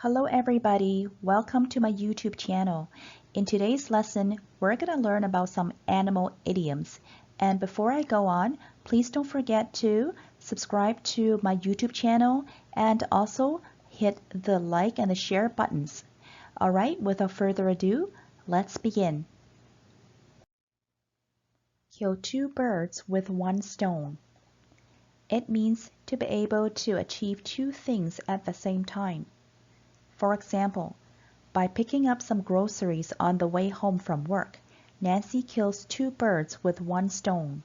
Hello everybody, welcome to my YouTube channel. In today's lesson, we're going to learn about some animal idioms. And before I go on, please don't forget to subscribe to my YouTube channel and also hit the like and the share buttons. Alright, without further ado, let's begin. Kill two birds with one stone. It means to be able to achieve two things at the same time. For example, by picking up some groceries on the way home from work, Nancy kills two birds with one stone.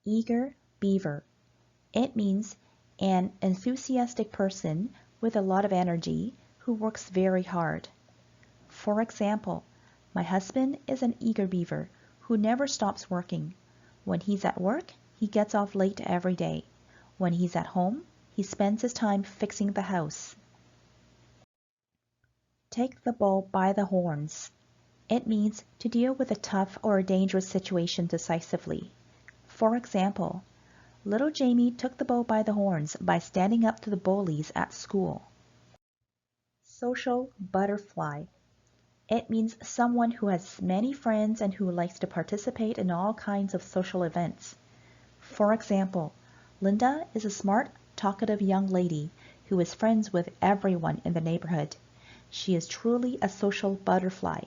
Eager beaver. It means an enthusiastic person with a lot of energy who works very hard. For example, my husband is an eager beaver who never stops working. When he's at work, he gets off late every day. When he's at home, he spends his time fixing the house. Take the bull by the horns. It means to deal with a tough or a dangerous situation decisively. For example, little Jamie took the bull by the horns by standing up to the bullies at school. Social butterfly. It means someone who has many friends and who likes to participate in all kinds of social events. For example, Linda is a smart, talkative young lady who is friends with everyone in the neighborhood. She is truly a social butterfly.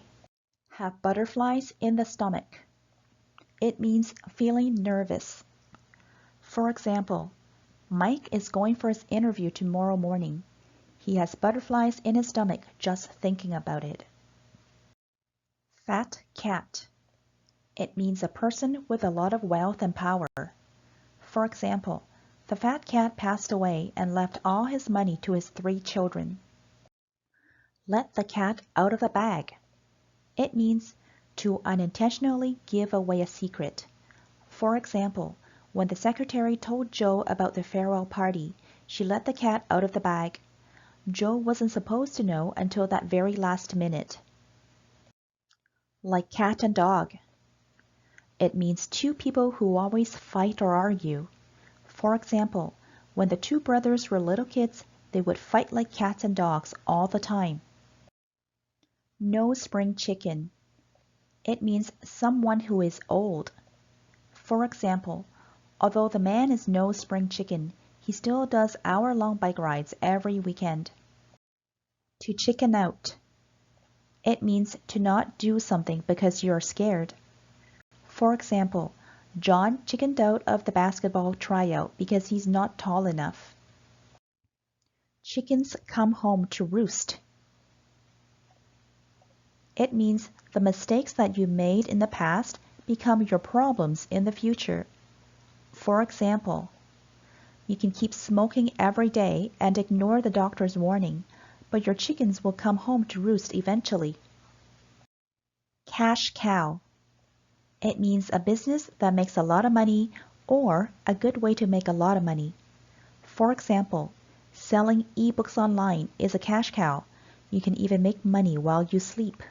Have butterflies in the stomach. It means feeling nervous. For example, Mike is going for his interview tomorrow morning. He has butterflies in his stomach just thinking about it. Fat cat. It means a person with a lot of wealth and power. For example, the fat cat passed away and left all his money to his 3 children. Let the cat out of the bag. It means to unintentionally give away a secret. For example, when the secretary told Joe about the farewell party, she let the cat out of the bag. Joe wasn't supposed to know until that very last minute. Like cat and dog. It means two people who always fight or argue. For example, when the 2 brothers were little kids, they would fight like cats and dogs all the time. No spring chicken. It means someone who is old. For example, although the man is no spring chicken, he still does hour-long bike rides every weekend. To chicken out. It means to not do something because you're scared. For example, John chickened out of the basketball tryout because he's not tall enough. Chickens come home to roost. It means the mistakes that you made in the past become your problems in the future. For example, you can keep smoking every day and ignore the doctor's warning, but your chickens will come home to roost eventually. Cash cow. It means a business that makes a lot of money or a good way to make a lot of money. For example, selling ebooks online is a cash cow. You can even make money while you sleep.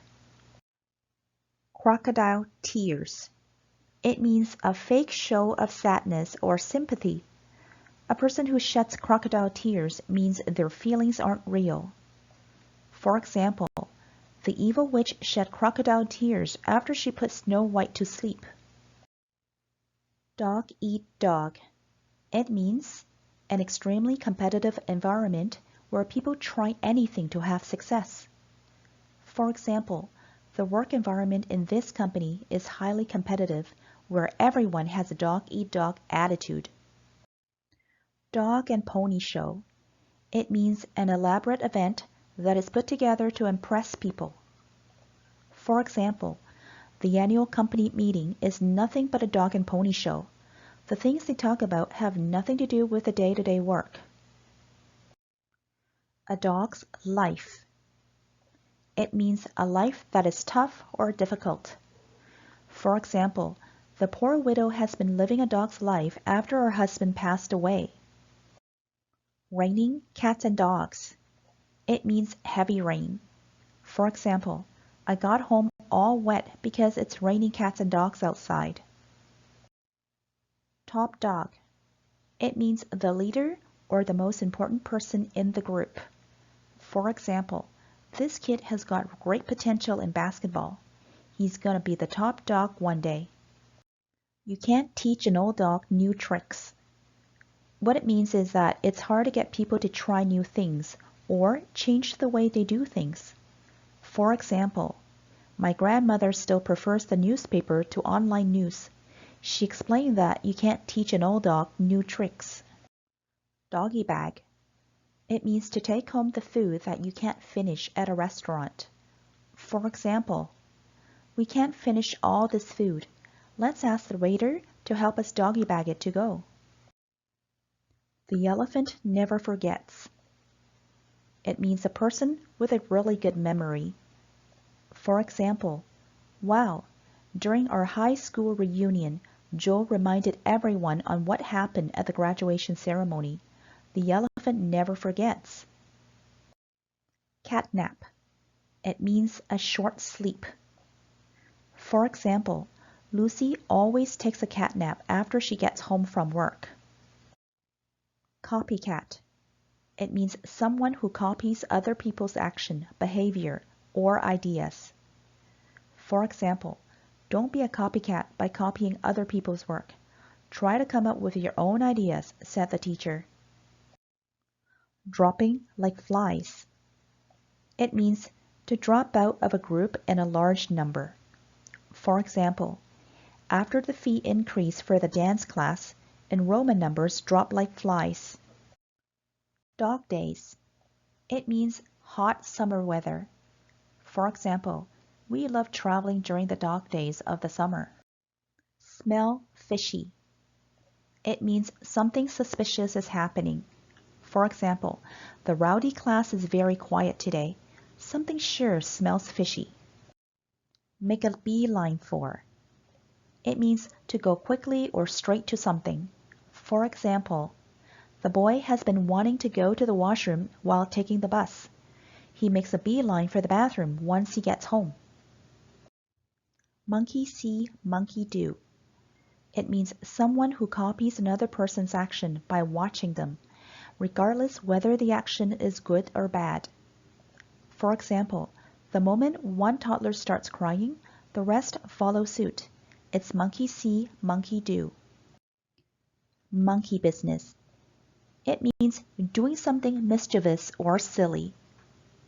Crocodile tears. It means a fake show of sadness or sympathy. A person who sheds crocodile tears means their feelings aren't real. For example, the evil witch shed crocodile tears after she put Snow White to sleep. Dog eat dog. It means an extremely competitive environment where people try anything to have success. For example, the work environment in this company is highly competitive where everyone has a dog-eat-dog attitude. Dog and pony show. It means an elaborate event that is put together to impress people. For example, the annual company meeting is nothing but a dog and pony show. The things they talk about have nothing to do with the day-to-day work. A dog's life. It means a life that is tough or difficult. For example, the poor widow has been living a dog's life after her husband passed away. Raining cats and dogs. It means heavy rain. For example, I got home all wet because it's raining cats and dogs outside. Top dog. It means the leader or the most important person in the group. For example, this kid has got great potential in basketball. He's gonna be the top dog one day. You can't teach an old dog new tricks. What it means is that it's hard to get people to try new things or change the way they do things. For example, my grandmother still prefers the newspaper to online news. She explained that you can't teach an old dog new tricks. Doggy bag. It means to take home the food that you can't finish at a restaurant. For example, we can't finish all this food. Let's ask the waiter to help us doggy bag it to go. The elephant never forgets. It means a person with a really good memory. For example, wow, during our high school reunion, Joel reminded everyone on what happened at the graduation ceremony. The elephant never forgets. Catnap. It means a short sleep. For example, Lucy always takes a catnap after she gets home from work. Copycat. It means someone who copies other people's action, behavior, or ideas. For example, don't be a copycat by copying other people's work. Try to come up with your own ideas, said the teacher. Dropping like flies. It means to drop out of a group in a large number. For example, after the fee increase for the dance class, enrollment numbers drop like flies. Dog days. It means hot summer weather. For example, we love traveling during the dog days of the summer. Smell fishy. It means something suspicious is happening. For example, the rowdy class is very quiet today. Something sure smells fishy. Make a beeline for. It means to go quickly or straight to something. For example, the boy has been wanting to go to the washroom while taking the bus. He makes a beeline for the bathroom once he gets home. Monkey see, monkey do. It means someone who copies another person's action by watching them, regardless whether the action is good or bad. For example, the moment one toddler starts crying, the rest follow suit. It's monkey see, monkey do. Monkey business. It means doing something mischievous or silly.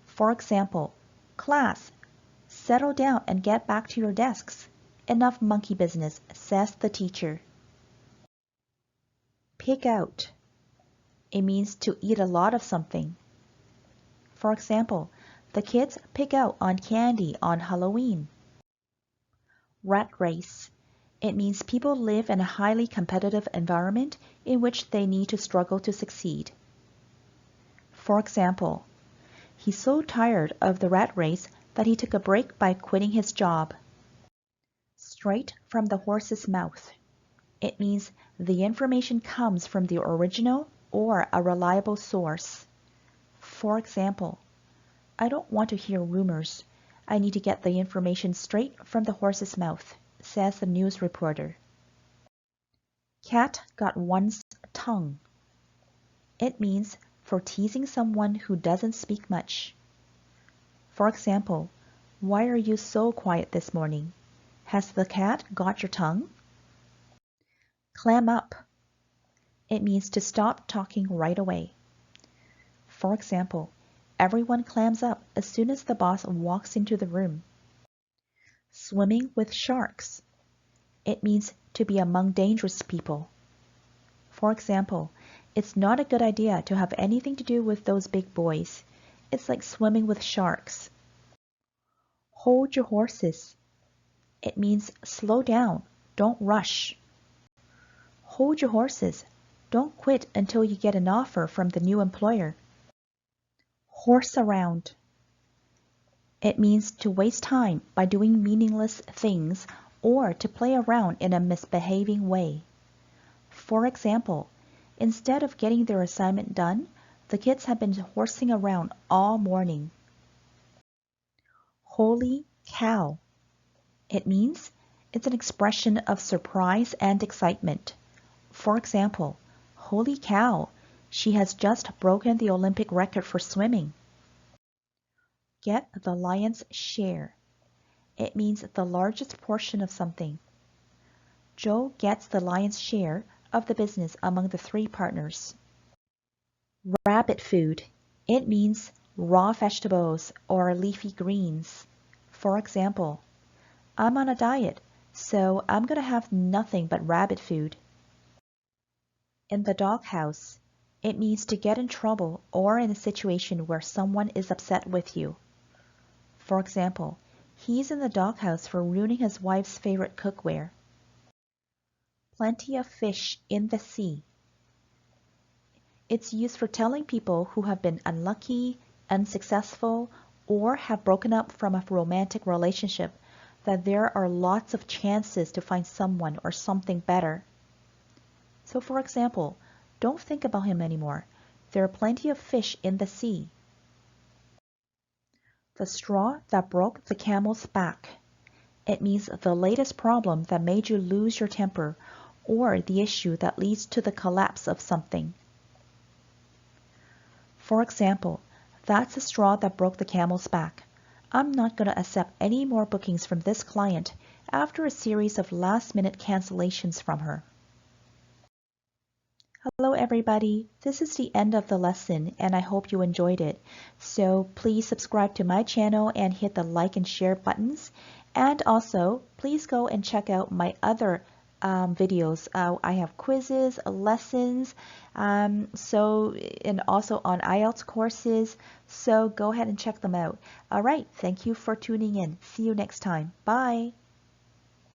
For example, class, settle down and get back to your desks. Enough monkey business, says the teacher. Pig out. It means to eat a lot of something. For example, the kids pig out on candy on Halloween. Rat race. It means people live in a highly competitive environment in which they need to struggle to succeed. For example, he's so tired of the rat race that he took a break by quitting his job. Straight from the horse's mouth. It means the information comes from the original or a reliable source. For example, I don't want to hear rumors. I need to get the information straight from the horse's mouth, says the news reporter. Cat got one's tongue. It means for teasing someone who doesn't speak much. For example, why are you so quiet this morning? Has the cat got your tongue? Clam up. It means to stop talking right away. For example, everyone clams up as soon as the boss walks into the room. Swimming with sharks. It means to be among dangerous people. For example, it's not a good idea to have anything to do with those big boys. It's like swimming with sharks. Hold your horses. It means slow down, don't rush. Hold your horses. Don't quit until you get an offer from the new employer. Horse around. It means to waste time by doing meaningless things or to play around in a misbehaving way. For example, instead of getting their assignment done, the kids have been horsing around all morning. Holy cow. It means it's an expression of surprise and excitement. For example, holy cow, She has just broken the Olympic record for swimming. Get the lion's share. It means the largest portion of something. Joe gets the lion's share of the business among the 3 partners. Rabbit food. It means raw vegetables or leafy greens. For example, I'm on a diet, so I'm going to have nothing but rabbit food. In the doghouse, it means to get in trouble or in a situation where someone is upset with you. For example, he's in the doghouse for ruining his wife's favorite cookware. Plenty of fish in the sea. It's used for telling people who have been unlucky, unsuccessful, or have broken up from a romantic relationship that there are lots of chances to find someone or something better. So for example, don't think about him anymore. There are plenty of fish in the sea. The straw that broke the camel's back. It means the latest problem that made you lose your temper or the issue that leads to the collapse of something. For example, that's the straw that broke the camel's back. I'm not going to accept any more bookings from this client after a series of last-minute cancellations from her. Hello everybody, this is the end of the lesson and I hope you enjoyed it. So please subscribe to my channel and hit the like and share buttons. And also, please go and check out my other videos. I have quizzes, lessons, and also on IELTS courses. So go ahead and check them out. All right, thank you for tuning in. See you next time. Bye.